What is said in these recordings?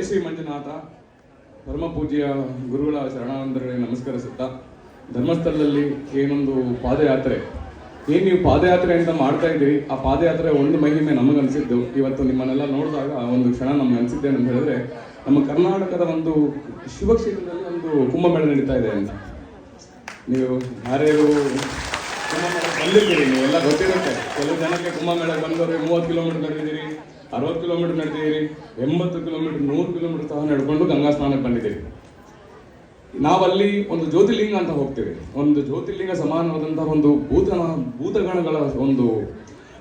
ಶ್ರೀ ಮಂಜುನಾಥ ಪರಮ ಪೂಜ್ಯ ಗುರುಗಳ ಶರಣಾನಂದರಿಗೆ ನಮಸ್ಕರಿಸುತ್ತಾ, ಧರ್ಮಸ್ಥಳದಲ್ಲಿ ಏನೊಂದು ಪಾದಯಾತ್ರೆ, ನೀವು ಪಾದಯಾತ್ರೆ ಅಂತ ಮಾಡ್ತಾ ಇದ್ದೀರಿ, ಆ ಪಾದಯಾತ್ರೆ ಒಂದು ಮಹಿಮೆ ನಮಗನ್ಸಿದ್ದು ಇವತ್ತು ನಿಮ್ಮನ್ನೆಲ್ಲ ನೋಡಿದಾಗ ಒಂದು ಕ್ಷಣ ನಮ್ಗೆ ಅನಿಸಿದ್ದೇನೆ ಅಂತ ಹೇಳಿದ್ರೆ, ನಮ್ಮ ಕರ್ನಾಟಕದ ಒಂದು ಶಿವಕ್ಷೇತ್ರದಲ್ಲಿ ಒಂದು ಕುಂಭಮೇಳ ನಡೀತಾ ಇದೆ ಅಂತ. ನೀವು ಯಾರ್ಯಾರು ಕುಂಭಮೇಳ ಬಂದಿದ್ದೀರಿ, ನೀವೆಲ್ಲ ಗೊತ್ತಿರುತ್ತೆ. ಕೆಲವು ಜನಕ್ಕೆ ಕುಂಭಮೇಳ ಬಂದವರು 30 ಕಿಲೋಮೀಟರ್ ನಡೆದಿದ್ದೀರಿ, 60 ಕಿಲೋಮೀಟರ್ ನಡೆದಿದ್ದೀರಿ, 80 ಕಿಲೋಮೀಟರ್, 100 ಕಿಲೋಮೀಟರ್ ಸಹ ನಡ್ಕೊಂಡು ಗಂಗಾ ಸ್ನಾನಕ್ಕೆ ಬಂದಿದ್ದೀರಿ. ನಾವಲ್ಲಿ ಒಂದು ಜ್ಯೋತಿರ್ಲಿಂಗ ಅಂತ ಹೋಗ್ತೇವೆ. ಒಂದು ಜ್ಯೋತಿರ್ಲಿಂಗ ಸಮಾನವಾದಂತಹ ಒಂದು ಭೂತಗಣಗಳ ಒಂದು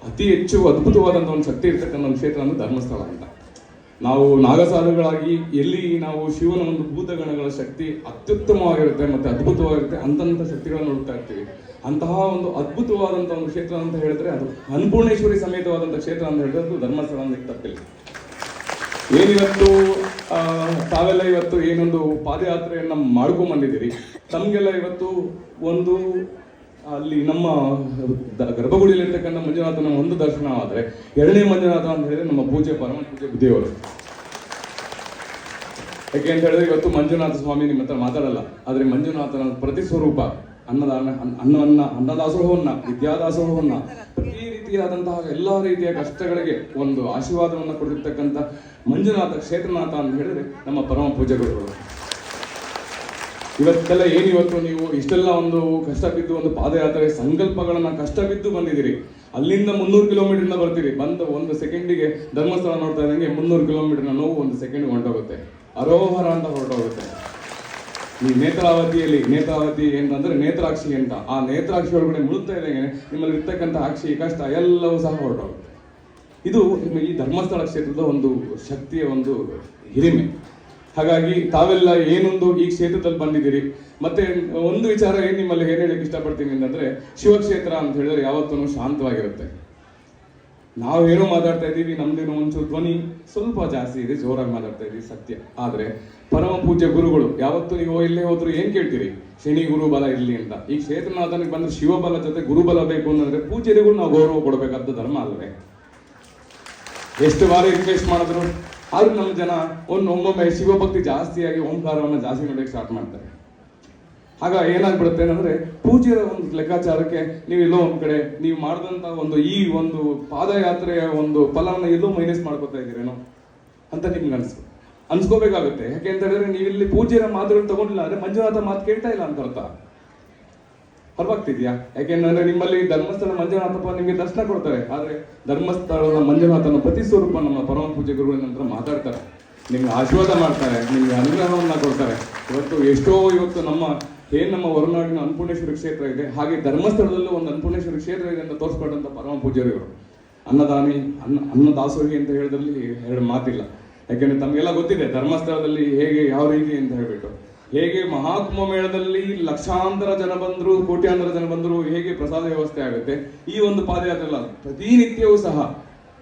ಅತಿ ಹೆಚ್ಚು ಅದ್ಭುತವಾದಂಥ ಒಂದು ಶಕ್ತಿ ಇರ್ತಕ್ಕಂಥ ಒಂದು ಕ್ಷೇತ್ರ ಅಂದ್ರೆ ಧರ್ಮಸ್ಥಳ ಅಂತ. ನಾವು ನಾಗಸಾಧುಗಳಾಗಿ ಎಲ್ಲಿ ನಾವು ಶಿವನ ಒಂದು ಭೂತಗಣಗಳ ಶಕ್ತಿ ಅತ್ಯುತ್ತಮವಾಗಿರುತ್ತೆ ಮತ್ತೆ ಅದ್ಭುತವಾಗಿರುತ್ತೆ ಅಂತಂಥ ಶಕ್ತಿಗಳನ್ನು ನೋಡ್ತಾ ಇರ್ತೀವಿ. ಅಂತಹ ಒಂದು ಅದ್ಭುತವಾದಂಥ ಒಂದು ಕ್ಷೇತ್ರ ಅಂತ ಹೇಳಿದ್ರೆ ಅದು ಅನ್ನಪೂರ್ಣೇಶ್ವರಿ ಸಮೇತವಾದಂಥ ಕ್ಷೇತ್ರ ಅಂತ ಹೇಳಿದ್ರೆ ಅದು ಧರ್ಮಸ್ಥಳ ಅಂತ ತಪ್ಪಿಲ್ಲ. ಏನಿವತ್ತು ತಾವೆಲ್ಲ ಇವತ್ತು ಏನೊಂದು ಪಾದಯಾತ್ರೆಯನ್ನ ಮಾಡ್ಕೊಂಡ್ ಬಂದಿದ್ದೀರಿ, ತಮ್ಗೆಲ್ಲ ಇವತ್ತು ಒಂದು ಅಲ್ಲಿ ನಮ್ಮ ಗರ್ಭಗುಡಿಯಲ್ಲಿರ್ತಕ್ಕಂಥ ಮಂಜುನಾಥನ ಒಂದು ದರ್ಶನ ಆದ್ರೆ, ಎರಡನೇ ಮಂಜುನಾಥ ಅಂತ ಹೇಳಿದ್ರೆ ನಮ್ಮ ಪರಮ ಪೂಜೆ ಬುದ್ಧಿಯವರು. ಯಾಕೆ ಅಂತ ಹೇಳಿದ್ರೆ ಇವತ್ತು ಮಂಜುನಾಥ ಸ್ವಾಮಿ ನಿಮ್ಮ ಹತ್ರ ಮಾತಾಡಲ್ಲ, ಆದ್ರೆ ಮಂಜುನಾಥನ ಪ್ರತಿ ಸ್ವರೂಪ ಅನ್ನದಾಸೋಹವನ್ನ, ವಿದ್ಯಾದಾಸೋಹವನ್ನ, ಪ್ರತಿ ರೀತಿಯಾದಂತಹ ಎಲ್ಲಾ ರೀತಿಯ ಕಷ್ಟಗಳಿಗೆ ಒಂದು ಆಶೀರ್ವಾದವನ್ನ ಕೊಟ್ಟಿರ್ತಕ್ಕಂಥ ಮಂಜುನಾಥ ಕ್ಷೇತ್ರನಾಥ ಅಂತ ಹೇಳಿದ್ರೆ ನಮ್ಮ ಪರಮ ಪೂಜೆಗಳು. ಇವತ್ತೆಲ್ಲ ಏನಿವತ್ತು ನೀವು ಇಷ್ಟೆಲ್ಲ ಒಂದು ಕಷ್ಟ ಬಿದ್ದು ಒಂದು ಪಾದಯಾತ್ರೆ ಸಂಕಲ್ಪಗಳನ್ನ ಕಷ್ಟ ಬಿದ್ದು ಬಂದಿದ್ದೀರಿ. ಅಲ್ಲಿಂದ 300 ಕಿಲೋಮೀಟರ್ನ ಬರ್ತೀರಿ, ಬಂದ ಒಂದು ಸೆಕೆಂಡಿಗೆ ಧರ್ಮಸ್ಥಳ ನೋಡ್ತಾ ಇದ್ದಂಗೆ 300 ಕಿಲೋಮೀಟರ್ನ ನೋವು ಒಂದು ಸೆಕೆಂಡ್ ಹೊರಟೋಗುತ್ತೆ, ಅರೋಹರ ಅಂತ ಹೊರಟೋಗುತ್ತೆ. ಈ ನೇತ್ರಾವತಿ ಏನಂದ್ರೆ ನೇತ್ರಾಕ್ಷಿ ಅಂತ, ಆ ನೇತ್ರಾಕ್ಷಿ ಒಳಗಡೆ ಮುಳುಗ್ತಾ ಇದ್ದಂಗೆ ನಿಮ್ಮಲ್ಲಿ ಇರ್ತಕ್ಕಂಥ ಅಕ್ಷಿ ಕಷ್ಟ ಎಲ್ಲವೂ ಸಹ ಹೊರಟೋಗುತ್ತೆ. ಇದು ಈ ಧರ್ಮಸ್ಥಳ ಕ್ಷೇತ್ರದ ಒಂದು ಶಕ್ತಿಯ ಒಂದು ಹಿರಿಮೆ. ಹಾಗಾಗಿ ತಾವೆಲ್ಲ ಏನೊಂದು ಈ ಕ್ಷೇತ್ರದಲ್ಲಿ ಬಂದಿದ್ದೀರಿ. ಮತ್ತೆ ಒಂದು ವಿಚಾರ ನಿಮ್ಮಲ್ಲಿ ಏನ್ ಹೇಳಕ್ಕೆ ಇಷ್ಟಪಡ್ತೀನಿ ಅಂತಂದ್ರೆ, ಶಿವಕ್ಷೇತ್ರ ಅಂತ ಹೇಳಿದ್ರೆ ಯಾವತ್ತೂ ಶಾಂತವಾಗಿರುತ್ತೆ. ನಾವೇನೋ ಮಾತಾಡ್ತಾ ಇದ್ದೀವಿ, ನಮ್ದೇನೋ ಒಂಚೂರು ಧ್ವನಿ ಸ್ವಲ್ಪ ಜಾಸ್ತಿ ಇದೆ, ಜೋರಾಗಿ ಮಾತಾಡ್ತಾ ಇದೀವಿ ಸತ್ಯ. ಆದ್ರೆ ಪರಮ ಪೂಜ್ಯ ಗುರುಗಳು ಯಾವತ್ತು ನೀವು ಎಲ್ಲೇ ಹೋದ್ರು ಏನ್ ಕೇಳ್ತೀರಿ? ಶನಿ ಗುರು ಬಲ ಇರ್ಲಿ ಅಂತ. ಈ ಕ್ಷೇತ್ರನಾಥನಿಗೆ ಬಂದ್ರೆ ಶಿವಬಲ ಜೊತೆ ಗುರುಬಲ ಬೇಕು ಅಂತಂದ್ರೆ ಪೂಜ್ಯರಿಗೂ ನಾವು ಗೌರವ ಕೊಡಬೇಕಾದ ಧರ್ಮ ಅಲ್ವೇ? ಎಷ್ಟು ಬಾರಿ ರಿಕ್ವೆಸ್ಟ್ ಮಾಡಿದ್ರು ಆದ್ರೂ ನಮ್ಮ ಜನ ಒಮ್ಮೊಮ್ಮೆ ಶಿವಭಕ್ತಿ ಜಾಸ್ತಿಯಾಗಿ ಓಂಕಾರವನ್ನ ಜಾಸ್ತಿ ನೋಡಕ್ಕೆ ಸ್ಟಾರ್ಟ್ ಮಾಡ್ತಾರೆ. ಆಗ ಏನಾಗ್ಬಿಡುತ್ತೆ ಅಂದ್ರೆ, ಪೂಜ್ಯರ ಒಂದು ಲೆಕ್ಕಾಚಾರಕ್ಕೆ ನೀವು ಎಲ್ಲೋ ಒಂದ್ ಕಡೆ ನೀವು ಮಾಡಿದಂತ ಈ ಒಂದು ಪಾದಯಾತ್ರೆಯ ಒಂದು ಫಲವನ್ನ ಎಲ್ಲೋ ಮೈನಸ್ ಮಾಡ್ಕೊತಾ ಇದ್ದೀರೇನೋ ಅಂತ ನಿಮ್ಗೆ ಅನ್ಸ್ಕೋಬೇಕಾಗುತ್ತೆ. ಯಾಕೆ ಅಂತ ಹೇಳಿದ್ರೆ ನೀವು ಇಲ್ಲಿ ಪೂಜ್ಯರ ಮಾತುಗಳು ತಗೊಂಡಿಲ್ಲ ಅಂದ್ರೆ ಮಂಜುನಾಥ ಮಾತು ಕೇಳ್ತಾ ಇಲ್ಲ ಅಂತ ಅರ್ಥ. ಅರ್ವಾಗ್ತಿದ್ಯಾ? ಯಾಕೆಂದ್ರೆ ನಿಮ್ಮಲ್ಲಿ ಧರ್ಮಸ್ಥಳ ಮಂಜುನಾಥಪ್ಪ ನಿಮಗೆ ದರ್ಶನ ಕೊಡ್ತಾರೆ, ಆದ್ರೆ ಧರ್ಮಸ್ಥಳದ ಮಂಜುನಾಥನ ಪ್ರತಿ ಸ್ವರೂಪ ನಮ್ಮ ಪರಮ ಪೂಜ್ಯ ಗುರುಗಳ ನಂತರ ಮಾತಾಡ್ತಾರೆ, ನಿಮ್ಗೆ ಆಶೀರ್ವಾದ ಮಾಡ್ತಾರೆ, ನಿಮ್ಗೆ ಅನುಗ್ರಹವನ್ನ ಕೊಡ್ತಾರೆ. ಇವತ್ತು ನಮ್ಮ ಹೊರನಾಡಿನ ಅನ್ನಪೂರ್ಣೇಶ್ವರಿ ಕ್ಷೇತ್ರ ಇದೆ, ಹಾಗೆ ಧರ್ಮಸ್ಥಳದಲ್ಲೂ ಒಂದು ಅನ್ನಪೂರ್ಣೇಶ್ವರಿ ಕ್ಷೇತ್ರ ಇದೆ ಅಂತ ತೋರಿಸ್ಕೊಂಡಂತ ಪರಮ ಪೂಜ್ಯರು. ಅನ್ನದಾಸೋಹಿ ಅಂತ ಹೇಳಿದ್ರಲ್ಲಿ ಎರಡು ಮಾತಿಲ್ಲ. ಯಾಕೆಂದ್ರೆ ತಮಗೆಲ್ಲ ಗೊತ್ತಿದೆ ಧರ್ಮಸ್ಥಳದಲ್ಲಿ ಹೇಗೆ ಯಾವ ರೀತಿ ಅಂತ ಹೇಳ್ಬಿಟ್ಟು, ಹೇಗೆ ಮಹಾಕುಂಭಮೇಳದಲ್ಲಿ ಲಕ್ಷಾಂತರ ಜನ ಬಂದ್ರು, ಕೋಟ್ಯಾಂತರ ಜನ ಬಂದ್ರು, ಹೇಗೆ ಪ್ರಸಾದ ವ್ಯವಸ್ಥೆ ಆಗುತ್ತೆ, ಈ ಒಂದು ಪಾದಯಾತ್ರೆ ಅಲ್ಲ, ಪ್ರತಿನಿತ್ಯವೂ ಸಹ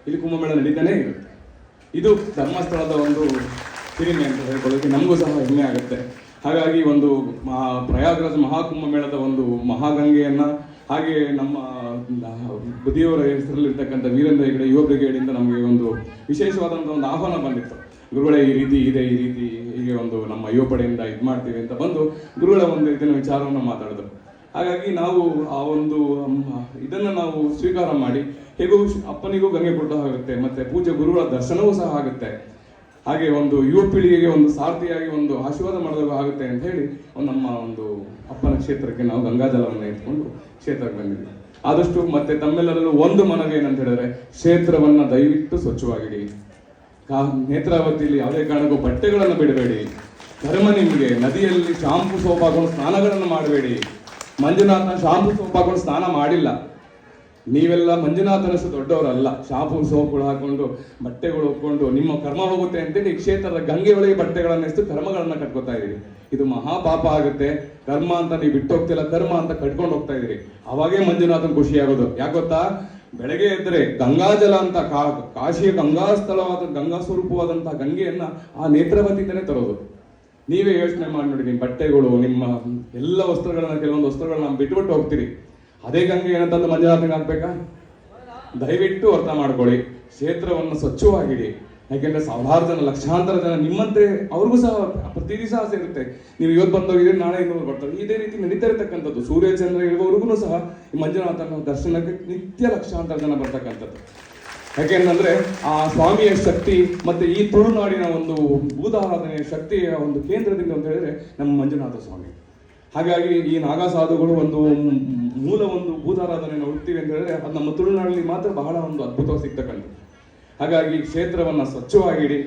ಇಲ್ಲಿ ಕುಂಭಮೇಳ ನಡೀತಾನೆ ಇರುತ್ತೆ. ಇದು ಧರ್ಮಸ್ಥಳದ ಒಂದು ಹಿರಿಮೆ ಅಂತ ಹೇಳ್ಕೊಳ್ಳೋಕೆ ನಮಗೂ ಸಹ ಹೆಮ್ಮೆ ಆಗುತ್ತೆ. ಹಾಗಾಗಿ ಒಂದು ಪ್ರಯಾಗ್ರಾಜ್ ಮಹಾಕುಂಭಮೇಳದ ಒಂದು ಮಹಾಗಂಗೆಯನ್ನ, ಹಾಗೆ ನಮ್ಮ ಬುದಿಯವರ ಹೆಸರಲ್ಲಿರ್ತಕ್ಕಂಥ ವೀರೇಂದ್ರ ಹೆಗಡೆ ಯುವ ಬ್ರಿಗೇಡ್ ಇಂದ ನಮಗೆ ಒಂದು ವಿಶೇಷವಾದಂಥ ಒಂದು ಆಹ್ವಾನ ಬಂದಿತ್ತು. ಗುರುಗಳೇ ಈ ರೀತಿ ಇದೆ, ಈ ರೀತಿ ಹೀಗೆ ಒಂದು ನಮ್ಮ ಯುವ ಪಡೆಯಿಂದ ಇದು ಮಾಡ್ತೀವಿ ಅಂತ ಬಂದು ಗುರುಗಳ ಒಂದು ಇದನ್ನ ವಿಚಾರವನ್ನು ಮಾತಾಡಿದ್ರು. ಹಾಗಾಗಿ ನಾವು ಆ ಒಂದು ಇದನ್ನ ನಾವು ಸ್ವೀಕಾರ ಮಾಡಿ, ಹೇಗೂ ಅಪ್ಪನಿಗೂ ಗಂಗೆ ಕೊಟ್ಟ ಆಗುತ್ತೆ, ಮತ್ತೆ ಪೂಜ್ಯ ಗುರುಗಳ ದರ್ಶನವೂ ಸಹ ಆಗುತ್ತೆ, ಹಾಗೆ ಒಂದು ಯುವ ಪೀಳಿಗೆಗೆ ಒಂದು ಸಾರಥಿಯಾಗಿ ಒಂದು ಆಶೀರ್ವಾದ ಮಾಡಿದಾಗ ಆಗುತ್ತೆ ಅಂತ ಹೇಳಿ ನಮ್ಮ ಒಂದು ಅಪ್ಪನ ಕ್ಷೇತ್ರಕ್ಕೆ ನಾವು ಗಂಗಾಜಲವನ್ನು ಇಟ್ಕೊಂಡು ಕ್ಷೇತ್ರಕ್ಕೆ ಬಂದಿದ್ವಿ. ಆದಷ್ಟು ಮತ್ತೆ ತಮ್ಮೆಲ್ಲರಲ್ಲೂ ಒಂದು ಮನವಿ ಏನಂತ ಹೇಳಿದ್ರೆ, ಕ್ಷೇತ್ರವನ್ನ ದಯವಿಟ್ಟು ಸ್ವಚ್ಛವಾಗಿಡಿ. ನೇತ್ರಾವತಿಯಲ್ಲಿ ಯಾವುದೇ ಕಾರಣಕ್ಕೂ ಬಟ್ಟೆಗಳನ್ನು ಬಿಡಬೇಡಿ. ಧರ್ಮ ನಿಮಗೆ ನದಿಯಲ್ಲಿ ಶಾಂಪು ಸೋಪ್ ಹಾಕೊಂಡು ಸ್ನಾನಗಳನ್ನು ಮಾಡಬೇಡಿ. ಮಂಜುನಾಥನ ಶಾಂಪು ಸೋಪ್ ಹಾಕೊಂಡು ಸ್ನಾನ ಮಾಡಿಲ್ಲ. ನೀವೆಲ್ಲ ಮಂಜುನಾಥನಷ್ಟು ದೊಡ್ಡವರಲ್ಲ. ಶಾಂಪು ಸೋಪ್ಗಳು ಹಾಕೊಂಡು ಬಟ್ಟೆಗಳು ಹೊಕ್ಕೊಂಡು ನಿಮ್ಮ ಕರ್ಮ ಹೋಗುತ್ತೆ ಅಂತೇಳಿ ಕ್ಷೇತ್ರದ ಗಂಗೆ ಒಳಗೆ ಬಟ್ಟೆಗಳನ್ನ ಎಸ್ತು ಕರ್ಮಗಳನ್ನ ಕಟ್ಕೋತಾ ಇದೀರಿ. ಇದು ಮಹಾಪಾಪ ಆಗುತ್ತೆ. ಕರ್ಮ ಅಂತ ನೀವು ಬಿಟ್ಟು ಹೋಗ್ತಿಲ್ಲ, ಕರ್ಮ ಅಂತ ಕಟ್ಕೊಂಡು ಹೋಗ್ತಾ ಇದೀರಿ. ಅವಾಗೇ ಮಂಜುನಾಥನ್ ಖುಷಿ ಆಗೋದು. ಯಾಕೆ ಗೊತ್ತಾ? ಬೆಳಗ್ಗೆ ಎದ್ರೆ ಗಂಗಾಜಲ ಅಂತ ಕಾಶಿಯ ಗಂಗಾ ಸ್ಥಳವಾದ ಗಂಗಾ ಸ್ವರೂಪವಾದಂತಹ ಗಂಗೆಯನ್ನ ಆ ನೇತ್ರಾವತಿಯಿಂದನೇ ತರೋದು. ನೀವೇ ಯೋಚನೆ ಮಾಡಿ ನೋಡಿ, ನಿಮ್ಮ ಬಟ್ಟೆಗಳು, ನಿಮ್ಮ ಎಲ್ಲ ವಸ್ತ್ರಗಳನ್ನ, ಕೆಲವೊಂದು ವಸ್ತ್ರಗಳನ್ನ ಬಿಟ್ಬಿಟ್ಟು ಹೋಗ್ತೀರಿ. ಅದೇ ಗಂಗೆ ಏನಂತಂದು ಮಂಜುನಾಥನಿಗೆ ಹಾಕ್ಬೇಕಾ? ದಯವಿಟ್ಟು ಅರ್ಥ ಮಾಡ್ಕೊಳ್ಳಿ, ಕ್ಷೇತ್ರವನ್ನು ಸ್ವಚ್ಛವಾಗಿಡಿ. ಯಾಕೆಂದ್ರೆ ಸಾವಿರಾರು ಜನ, ಲಕ್ಷಾಂತರ ಜನ ನಿಮ್ಮಂತೆ ಅವ್ರಿಗೂ ಸಹ ಪ್ರತಿ ದಿವಸ ಆಸೆ ಇರುತ್ತೆ, ನೀವು ಇವತ್ತು ಬಂದೋಗಿದ್ರೆ ನಾಳೆ ಇನ್ನೊಂದು ಬರ್ತಾರೆ. ಇದೇ ರೀತಿ ನಡೀತಾ ಇರತಕ್ಕಂಥದ್ದು. ಸೂರ್ಯಚಂದ್ರ ಇರುವವರೆಗೂ ಸಹ ಈ ಮಂಜುನಾಥನ ದರ್ಶನಕ್ಕೆ ನಿತ್ಯ ಲಕ್ಷಾಂತರ ಜನ ಬರ್ತಕ್ಕಂಥದ್ದು. ಯಾಕೆಂದ್ರೆ ಆ ಸ್ವಾಮಿಯ ಶಕ್ತಿ ಮತ್ತೆ ಈ ತುಳುನಾಡಿನ ಒಂದು ಭೂತಾರಾಧನೆಯ ಶಕ್ತಿಯ ಒಂದು ಕೇಂದ್ರದಿಂದ ಅಂತ ಹೇಳಿದ್ರೆ ನಮ್ಮ ಮಂಜುನಾಥ ಸ್ವಾಮಿ. ಹಾಗಾಗಿ ಈ ನಾಗಾ ಸಾಧುಗಳು ಒಂದು ಮೂಲ ಒಂದು ಭೂತಾರಾಧನೆಯನ್ನು ಹುಡ್ತೀವಿ ಅಂತ ಹೇಳಿದ್ರೆ ಅದು ನಮ್ಮ ತುಳುನಾಡಿನಲ್ಲಿ ಮಾತ್ರ ಬಹಳ ಒಂದು ಅದ್ಭುತವಾಗಿ ಸಿಗ್ತಕ್ಕಂಥದ್ದು. ಹಾಗಾಗಿ ಕ್ಷೇತ್ರವನ್ನ ಸ್ವಚ್ಛವಾಗಿಡಿ.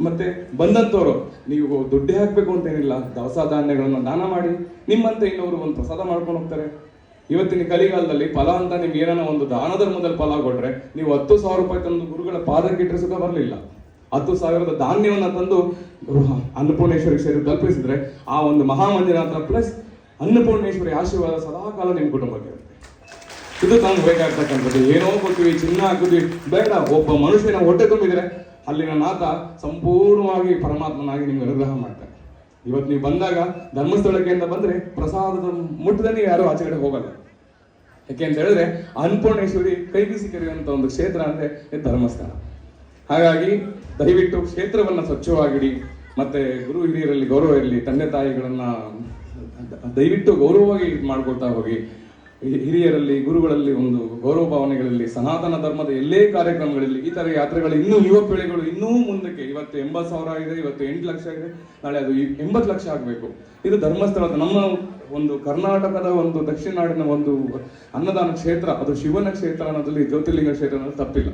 ಮತ್ತೆ ಬಂದಂತವರು ನೀವು ದುಡ್ಡು ಹಾಕ್ಬೇಕು ಅಂತ ಏನಿಲ್ಲ, ದವಸ ಧಾನ್ಯಗಳನ್ನ ದಾನ ಮಾಡಿ, ನಿಮ್ಮಂತೆ ಇನ್ನೊಬ್ರು ಒಂದು ಪ್ರಸಾದ ಮಾಡ್ಕೊಂಡು ಹೋಗ್ತಾರೆ. ಇವತ್ತಿನ ಕಲಿಗಾಲದಲ್ಲಿ ಫಲ ಅಂತ ನಿಮ್ಗೆ ಏನಾನ ಒಂದು ದಾನ ಧರ್ಮದಲ್ಲಿ ಫಲ ಕೊಟ್ರೆ ನೀವು 10,000 ರೂಪಾಯಿ ತಂದು ಗುರುಗಳ ಪಾದಕ್ಕೆ ಇಟ್ಟರೆ ಸುಖ ಬರಲಿಲ್ಲ. 10,000 ಧಾನ್ಯವನ್ನ ತಂದು ಅನ್ನಪೂರ್ಣೇಶ್ವರಿ ಕ್ಷೇತ್ರ ತಲುಪಿಸಿದ್ರೆ ಆ ಒಂದು ಮಹಾಮಂಜುನಾಥ ಪ್ಲಸ್ ಅನ್ನಪೂರ್ಣೇಶ್ವರಿ ಆಶೀರ್ವಾದ ಸದಾಕಾಲ ನಿಮ್ಮ ಕುಟುಂಬಕ್ಕೆ ಇರುತ್ತೆ. ಇದು ನಮ್ಗೆ ಬೇಕಾಗ್ತಕ್ಕಂಥದ್ದು. ಏನೋ ಕೊಡ್ತೀವಿ, ಚಿನ್ನ ಹಾಕಿದ್ವಿ, ಬೇಡ. ಒಬ್ಬ ಮನುಷ್ಯನ ಹೊಟ್ಟೆ ತುಂಬಿದ್ರೆ ಅಲ್ಲಿನ ನಾಥ ಸಂಪೂರ್ಣವಾಗಿ ಪರಮಾತ್ಮನಾಗಿ ನಿಮ್ಗೆ ಅನುಗ್ರಹ ಮಾಡ್ತಾರೆ. ಇವತ್ತು ನೀವು ಬಂದಾಗ ಧರ್ಮಸ್ಥಳಕ್ಕೆ ಅಂತ ಬಂದ್ರೆ ಪ್ರಸಾದದ ಮುಟ್ಟದೆ ನೀವು ಯಾರು ಆಚೆ ಕಡೆ ಹೋಗಲ್ಲ. ಯಾಕೆ ಅಂತ ಹೇಳಿದ್ರೆ ಅನ್ನಪೂರ್ಣೇಶ್ವರಿ ಕೈ ಬೀಸಿ ಕರೆಯುವಂತ ಒಂದು ಕ್ಷೇತ್ರ ಅಂದ್ರೆ ಧರ್ಮಸ್ಥಳ. ಹಾಗಾಗಿ ದಯವಿಟ್ಟು ಕ್ಷೇತ್ರವನ್ನ ಸ್ವಚ್ಛವಾಗಿಡಿ. ಮತ್ತೆ ಗುರು ಹಿರಿಯರಲ್ಲಿ ಗೌರವ ಇರಲಿ. ತಂದೆ ತಾಯಿಗಳನ್ನ ದಯವಿಟ್ಟು ಗೌರವವಾಗಿ ಮಾಡ್ಕೊಳ್ತಾ ಹೋಗಿ. ಹಿರಿಯರಲ್ಲಿ, ಗುರುಗಳಲ್ಲಿ ಒಂದು ಗೌರವ ಭಾವನೆಗಳಲ್ಲಿ, ಸನಾತನ ಧರ್ಮದ ಎಲ್ಲೇ ಕಾರ್ಯಕ್ರಮಗಳಲ್ಲಿ ಈ ತರ ಯಾತ್ರೆಗಳು ಇನ್ನೂ ಯುವ ಪೀಳಿಗೆಗಳು ಇನ್ನೂ ಮುಂದಕ್ಕೆ, ಇವತ್ತು 80,000 ಇದೆ, ಇವತ್ತು 8 ಲಕ್ಷ ಇದೆ, ನಾಳೆ ಅದು 80 ಲಕ್ಷ ಆಗಬೇಕು. ಇದು ಧರ್ಮಸ್ಥಳದ ನಮ್ಮ ಒಂದು ಕರ್ನಾಟಕದ ಒಂದು ದಕ್ಷಿಣ ನಾಡಿನ ಒಂದು ಅನ್ನದಾನ ಕ್ಷೇತ್ರ, ಅದು ಶಿವನ ಕ್ಷೇತ್ರ ಅನ್ನೋದ್ರಲ್ಲಿ ಜ್ಯೋತಿರ್ಲಿಂಗ ಕ್ಷೇತ್ರ ಅನ್ನೋದು ತಪ್ಪಿಲ್ಲ.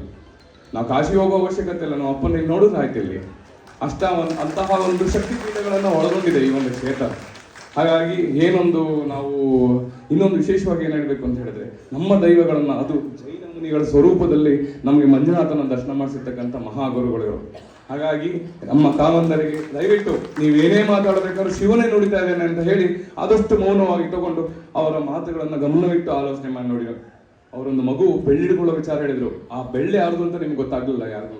ನಾವು ಕಾಶಿ ಹೋಗೋ ಅವಶ್ಯಕತೆ ಇಲ್ಲ, ನಾವು ಅಪ್ಪನ ನೋಡೋದು ಆಯ್ತು. ಇಲ್ಲಿ ಅಂತಹ ಒಂದು ಶಕ್ತಿ ಪೀಠಗಳನ್ನ ಒಳಗೊಂಡಿದೆ ಈ ಒಂದು ಕ್ಷೇತ್ರ. ಹಾಗಾಗಿ ಏನೊಂದು ನಾವು ಇನ್ನೊಂದು ವಿಶೇಷವಾಗಿ ಏನ್ ಹೇಳ್ಬೇಕು ಅಂತ ಹೇಳಿದ್ರೆ, ನಮ್ಮ ದೈವಗಳನ್ನ, ಅದು ಜೈನ ಮುನಿಗಳ ಸ್ವರೂಪದಲ್ಲಿ ನಮಗೆ ಮಂಜುನಾಥನ ದರ್ಶನ ಮಾಡಿಸಿರ್ತಕ್ಕಂಥ ಮಹಾಗುರುಗಳು. ಹಾಗಾಗಿ ನಮ್ಮ ಕಾವಂದರಿಗೆ ದಯವಿಟ್ಟು ನೀವೇನೇ ಮಾತಾಡಬೇಕಾದ್ರೂ ಶಿವನೇ ನುಡಿತಾ ಇದ್ದೇನೆ ಅಂತ ಹೇಳಿ ಆದಷ್ಟು ಮೌನವಾಗಿ ತಗೊಂಡು ಅವರ ಮಾತುಗಳನ್ನ ಗಮನವಿಟ್ಟು ಆಲೋಚನೆ ಮಾಡಿ ನೋಡಿ. ಅವರೊಂದು ಮಗು ಬೆಳ್ಳಿಡ್ಕೊಳ್ಳೋ ವಿಚಾರ ಹೇಳಿದ್ರು. ಆ ಬೆಳ್ಳಿ ಯಾರ್ದು ಅಂತ ನಿಮ್ಗೆ ಗೊತ್ತಾಗ್ಲಿಲ್ಲ. ಯಾರ್ದು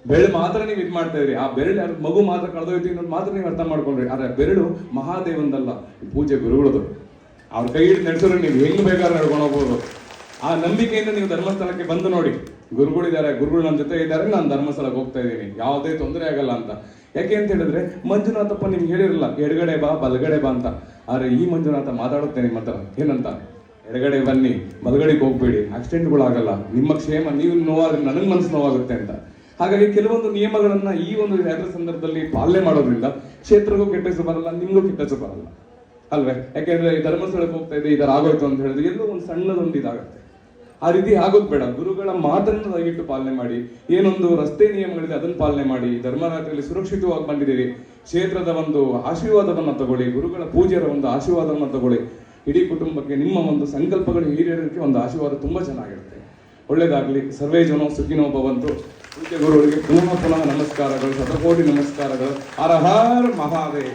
ಬೆರಳು ಮಾತ್ರ ನೀವು ಇದು ಮಾಡ್ತಾ ಇದ್ರಿ. ಆ ಬೆರಳು ಯಾರು ಮಗು ಮಾತ್ರ ಕಳೆದೋಯ್ತು ಅನ್ನೋದು ಮಾತ್ರ ನೀವು ಅರ್ಥ ಮಾಡ್ಕೊಂಡ್ರಿ. ಆದ್ರೆ ಬೆರಳು ಮಹಾದೇವಂದಲ್ಲ, ಪೂಜೆ ಗುರುಗಳದು. ಅವ್ರ ಕೈ ಹಿಡಿದು ನಡೆಸಿದ್ರೆ ನೀವು ಹೆಂಗ್ ಬೇಕಾದ್ರೆ ನಡ್ಕೊಂಡು ಹೋಗ್ಬೋದು. ಆ ನಂಬಿಕೆಯಿಂದ ನೀವು ಧರ್ಮಸ್ಥಳಕ್ಕೆ ಬಂದು ನೋಡಿ. ಗುರುಗಳಿದ್ದಾರೆ, ಗುರುಗಳು ನನ್ನ ಜೊತೆ ಇದ್ದಾರೆ, ನಾನು ಧರ್ಮಸ್ಥಳಕ್ಕೆ ಹೋಗ್ತಾ ಇದ್ದೀನಿ, ಯಾವುದೇ ತೊಂದರೆ ಆಗಲ್ಲ ಅಂತ. ಯಾಕೆ ಅಂತ ಹೇಳಿದ್ರೆ ಮಂಜುನಾಥಪ್ಪ ನಿಮ್ಗೆ ಹೇಳಿರಲ್ಲ ಎಡಗಡೆ ಬಾ ಬಲಗಡೆ ಬಾ ಅಂತ. ಆದ್ರೆ ಈ ಮಂಜುನಾಥ ಮಾತಾಡುತ್ತೆ ನಿಮ್ಮ ಹತ್ರ ಏನಂತ, ಎಡಗಡೆ ಬನ್ನಿ, ಬಲಗಡೆಗೆ ಹೋಗ್ಬೇಡಿ, ಆಕ್ಸಿಡೆಂಟ್ಗಳಾಗಲ್ಲ, ನಿಮ್ಮ ಕ್ಷೇಮ, ನೀವು ನೋವಾದ್ರೆ ನನಗೆ ಮನಸ್ಸು ನೋವಾಗುತ್ತೆ ಅಂತ. ಹಾಗಾಗಿ ಕೆಲವೊಂದು ನಿಯಮಗಳನ್ನ ಈ ಒಂದು ಯಾತ್ರೆ ಸಂದರ್ಭದಲ್ಲಿ ಪಾಲನೆ ಮಾಡೋದ್ರಿಂದ ಕ್ಷೇತ್ರಕ್ಕೂ ಕೆಟ್ಟ ಹೆಸರು ಬರಲ್ಲ, ನಿಮ್ಗೂ ಕೆಟ್ಟ ಹೆಸರು ಬರಲ್ಲ ಅಲ್ವೇ. ಯಾಕೆಂದ್ರೆ ಈ ಧರ್ಮಸ್ಥಳಕ್ಕೆ ಹೋಗ್ತಾ ಇದೆ, ಈ ತರ ಆಗೋಯ್ತು ಅಂತ ಹೇಳಿದ್ರೆ ಎಲ್ಲೋ ಒಂದು ಸಣ್ಣದೊಂದು ಇದಾಗುತ್ತೆ. ಆ ರೀತಿ ಆಗೋದ್ ಬೇಡ. ಗುರುಗಳ ಮಾತನ್ನು ದಯವಿಟ್ಟು ಪಾಲನೆ ಮಾಡಿ. ಏನೊಂದು ರಸ್ತೆ ನಿಯಮಗಳಿದೆ ಅದನ್ನು ಪಾಲನೆ ಮಾಡಿ. ಧರ್ಮರಾತ್ರಿಯಲ್ಲಿ ಸುರಕ್ಷಿತವಾಗಿ ಬಂದಿದ್ದೀರಿ. ಕ್ಷೇತ್ರದ ಒಂದು ಆಶೀರ್ವಾದವನ್ನ ತಗೊಳ್ಳಿ, ಗುರುಗಳ ಪೂಜ್ಯರ ಒಂದು ಆಶೀರ್ವಾದವನ್ನ ತಗೊಳ್ಳಿ. ಇಡೀ ಕುಟುಂಬಕ್ಕೆ ನಿಮ್ಮ ಒಂದು ಸಂಕಲ್ಪಗಳು ಈಡೇರೋದಕ್ಕೆ ಒಂದು ಆಶೀರ್ವಾದ ತುಂಬಾ ಚೆನ್ನಾಗಿರುತ್ತೆ. ಒಳ್ಳೇದಾಗ್ಲಿ. ಸರ್ವೇ ಜನೋ ಸುಖಿನೋ ಭವಂತು. ಪೂಜ್ಯ ಗುರುಗಳಿಗೆ ಪುನಃ ನಮಸ್ಕಾರಗಳು, ಶತಕೋಟಿ ನಮಸ್ಕಾರಗಳು. ಹರ ಹರ ಮಹಾದೇವ್.